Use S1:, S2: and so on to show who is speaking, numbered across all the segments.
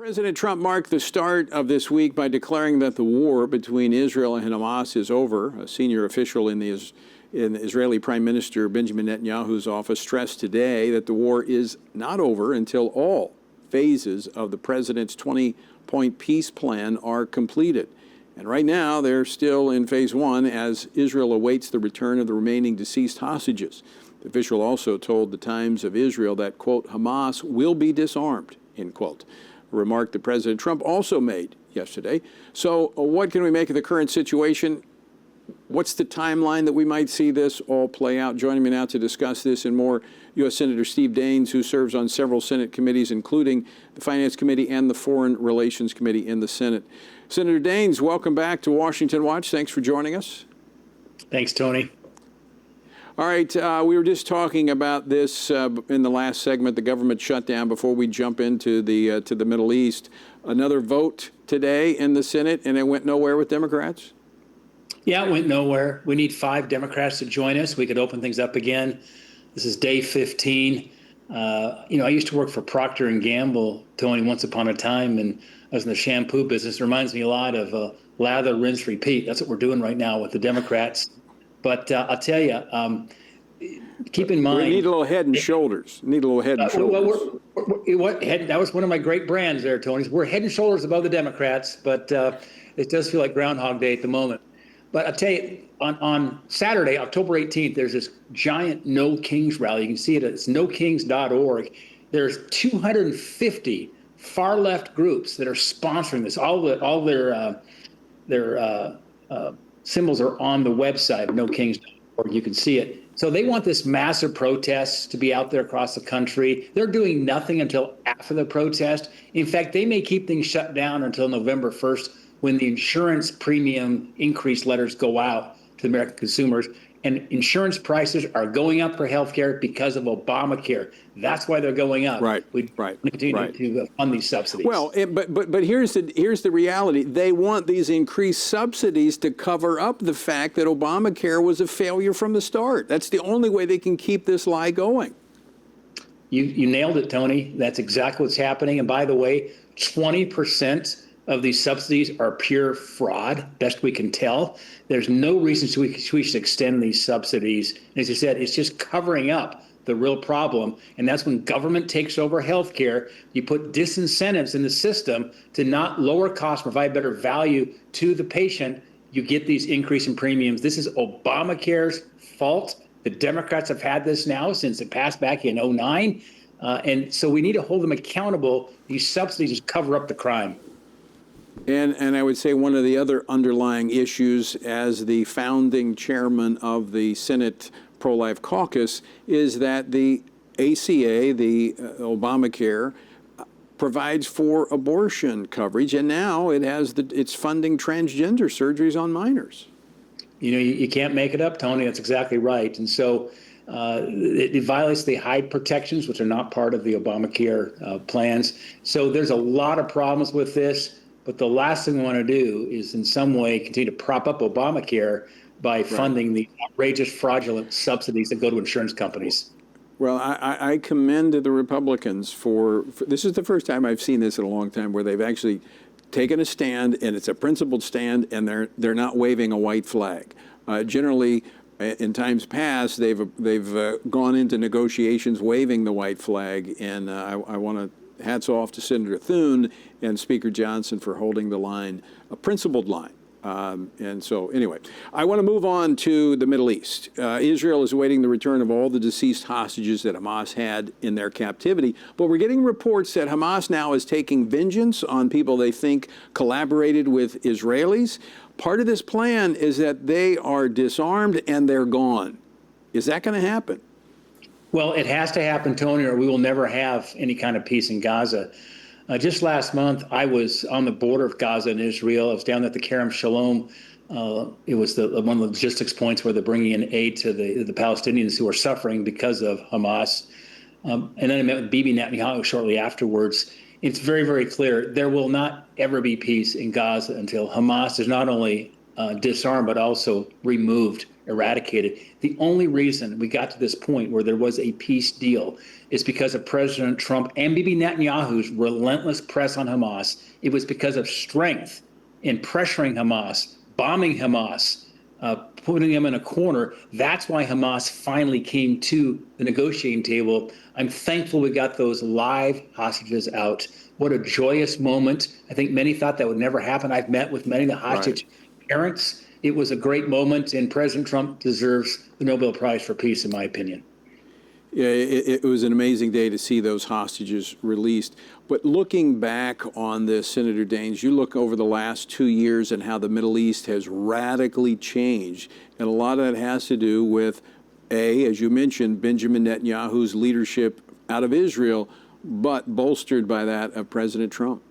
S1: President Trump marked the start of this week by declaring that the war between Israel and Hamas is over. A senior official in the Israeli Prime Minister Benjamin Netanyahu's office stressed today that the war is not over until all phases of the president's 20-point peace plan are completed. And right now, they're still in phase one as Israel awaits the return of the remaining deceased hostages. The official also told the Times of Israel that, quote, Hamas will be disarmed, end quote. A remark that President Trump also made yesterday. So what can we make of the current situation? What's the timeline that we might see this all play out? Joining me now to discuss this and more, U.S. Senator Steve Daines, who serves on several Senate committees, including the Finance Committee and the Foreign Relations Committee in the Senate. Senator Daines, welcome back to Washington Watch. Thanks for joining us.
S2: Thanks, Tony.
S1: All right, we were just talking about this in the last segment, the government shutdown, before we jump into the Middle East. Another vote today in the Senate, and it went nowhere with Democrats?
S2: Yeah, it went nowhere. We need 5 Democrats to join us. We could open things up again. This is day 15. I used to work for Procter & Gamble, Tony, once upon a time, and I was in the shampoo business. It reminds me a lot of lather, rinse, repeat. That's what we're doing right now with the Democrats. But I'll tell you, keep in mind...
S1: We need a little head and shoulders. That
S2: was one of my great brands there, Tony. We're head and shoulders above the Democrats, but it does feel like Groundhog Day at the moment. But I'll tell you, on Saturday, October 18th, there's this giant No Kings rally. You can see it at nokings.org. There's 250 far-left groups that are sponsoring this. All their symbols are on the website of nokings.org. You can see it. So they want this massive protest to be out there across the country. They're doing nothing until after the protest. In fact, they may keep things shut down until November 1st when the insurance premium increase letters go out to American consumers. And insurance prices are going up for healthcare because of Obamacare. That's why they're going up.
S1: Right.
S2: We continue to fund these subsidies.
S1: Well, but here's the reality. They want these increased subsidies to cover up the fact that Obamacare was a failure from the start. That's the only way they can keep this lie going.
S2: You nailed it, Tony. That's exactly what's happening. And by the way, 20% of these subsidies are pure fraud, best we can tell. There's no reason we should extend these subsidies. And as you said, it's just covering up the real problem. And that's when government takes over healthcare. You put disincentives in the system to not lower costs, provide better value to the patient. You get these increase in premiums. This is Obamacare's fault. The Democrats have had this now since it passed back in 2009. And so we need to hold them accountable. These subsidies just cover up the crime.
S1: And I would say one of the other underlying issues as the founding chairman of the Senate Pro-Life Caucus is that the ACA, the Obamacare, provides for abortion coverage, and now it's funding transgender surgeries on minors.
S2: You can't make it up, Tony. That's exactly right. And so it violates the Hyde protections, which are not part of the Obamacare plans. So there's a lot of problems with this. But the last thing we want to do is in some way continue to prop up Obamacare by funding the outrageous, fraudulent subsidies that go to insurance companies.
S1: Well, I commend the Republicans for this is the first time I've seen this in a long time where they've actually taken a stand, and it's a principled stand, and they're not waving a white flag. Generally, in times past, they've gone into negotiations waving the white flag, and I want to hats off to Senator Thune and Speaker Johnson for holding the line, a principled line. And so anyway, I want to move on to the Middle East. Israel is awaiting the return of all the deceased hostages that Hamas had in their captivity. But we're getting reports that Hamas now is taking vengeance on people they think collaborated with Israelis. Part of this plan is that they are disarmed and they're gone. Is that going to happen?
S2: Well, it has to happen, Tony, or we will never have any kind of peace in Gaza. Just last month, I was on the border of Gaza and Israel. I was down at the Kerem Shalom. It was one of the logistics points where they're bringing in aid to the Palestinians who are suffering because of Hamas. And then I met with Bibi Netanyahu shortly afterwards. It's very, very clear there will not ever be peace in Gaza until Hamas is not only disarmed but also removed eradicated. The only reason we got to this point where there was a peace deal is because of President Trump and Bibi Netanyahu's relentless press on Hamas. It was because of strength in pressuring Hamas, bombing Hamas, putting them in a corner. That's why Hamas finally came to the negotiating table. I'm thankful we got those live hostages out. What a joyous moment. I think many thought that would never happen. I've met with many of the hostage parents. It was a great moment, and President Trump deserves the Nobel Prize for Peace, in my opinion.
S1: Yeah, it was an amazing day to see those hostages released. But looking back on this, Senator Daines, you look over the last 2 years and how the Middle East has radically changed. And a lot of that has to do with, as you mentioned, Benjamin Netanyahu's leadership out of Israel, but bolstered by that of President Trump.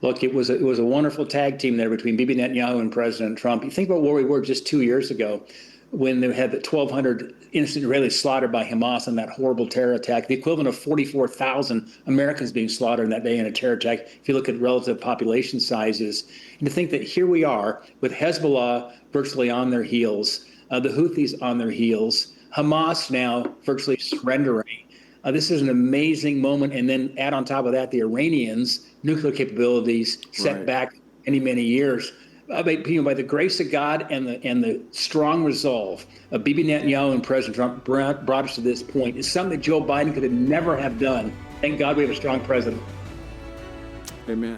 S2: Look, it was a wonderful tag team there between Bibi Netanyahu and President Trump. You think about where we were just 2 years ago when they had the 1,200 innocent Israelis slaughtered by Hamas in that horrible terror attack, the equivalent of 44,000 Americans being slaughtered in that day in a terror attack, if you look at relative population sizes. And to think that here we are with Hezbollah virtually on their heels, the Houthis on their heels, Hamas now virtually surrendering. This is an amazing moment. And then add on top of that, the Iranians' nuclear capabilities set back many, many years. By the grace of God and the strong resolve of Bibi Netanyahu and President Trump brought us to this point. It's something that Joe Biden could have never have done. Thank God we have a strong president.
S1: Amen.